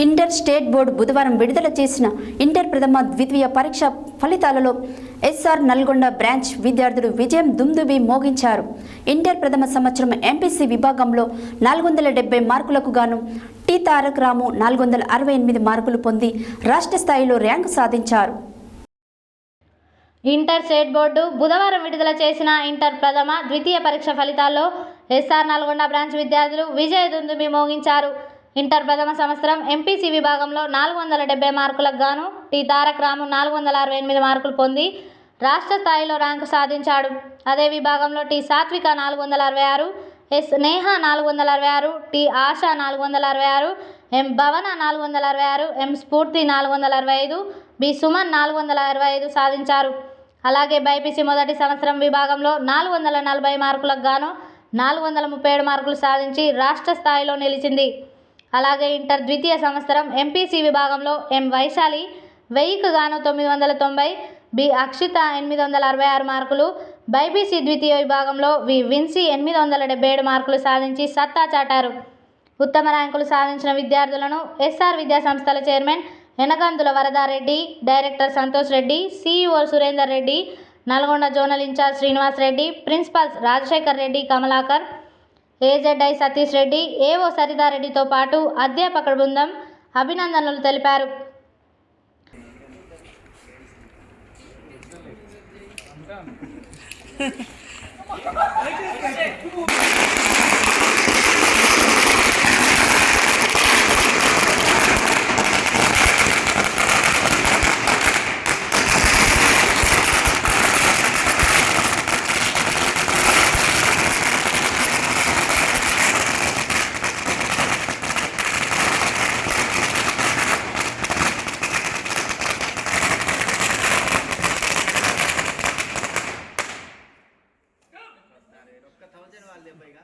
Inter state board బుధవారం విడుదల చేసిన ఇంటర్ ప్రథమ ద్వితీయ పరీక్ష ఫలితాలలో ఎస్ఆర్ నల్గొండ బ్రాంచ్ విద్యార్థులు విజయం దుమ్దుబి మోగించారు. ఇంటర్ ప్రథమ సంవత్సరం ఎంపీసీ విభాగంలో 470 మార్కులకు గాను టి తారక రాము 468 మార్కులు పొంది రాష్ట్ర స్థాయిలో ర్యాంకు సాధించారు. ఇంటర్ స్టేట్ బోర్డు బుధవారం విడుదల చేసిన ఇంటర్ ప్రథమ ద్వితీయ పరీక్ష ఫలితాల్లో ఎస్ఆర్ నల్గొండ బ్రాంచ్ విద్యార్థులు విజయ దుందుబి మోగించారు. ఇంటర్ ప్రథమ సంవత్సరం ఎంపీసీ విభాగంలో 470 మార్కులకు గాను టి తారక రాము 468 మార్కులు పొంది రాష్ట్ర స్థాయిలో ర్యాంకు సాధించాడు. అదే విభాగంలో టి సాత్విక 466, ఎస్ నేహ 466, టి ఆశ 466, ఎం భవన 466, ఎం స్ఫూర్తి 465, బి సుమన్ 425 సాధించారు. అలాగే బైపీసీ మొదటి సంవత్సరం విభాగంలో 440 మార్కులకు గాను 437 మార్కులు సాధించి రాష్ట్ర స్థాయిలో నిలిచింది. అలాగే ఇంటర్ ద్వితీయ సంవత్సరం ఎంపీసీ విభాగంలో ఎం వైశాలి 1000కు గాను 990, బి అక్షిత 866 మార్కులు, బైపీసీ ద్వితీయ విభాగంలో వి విన్సీ 877 మార్కులు సాధించి సత్తా చాటారు. ఉత్తమ ర్యాంకులు సాధించిన విద్యార్థులను ఎస్ఆర్ విద్యా సంస్థల chairman Enagandula Varadareddy, director Santosh Reddy, CEO Surender Reddy, Nalgonda zonal in-charge Srinivas Reddy, principals Rajasekhar Reddy, Kamalakar, AZI Satish Reddy, AO సరితారెడ్డితో పాటు అధ్యాపక బృందం అభినందనలు తెలిపారు. $1000 వాళ్ళే పైగా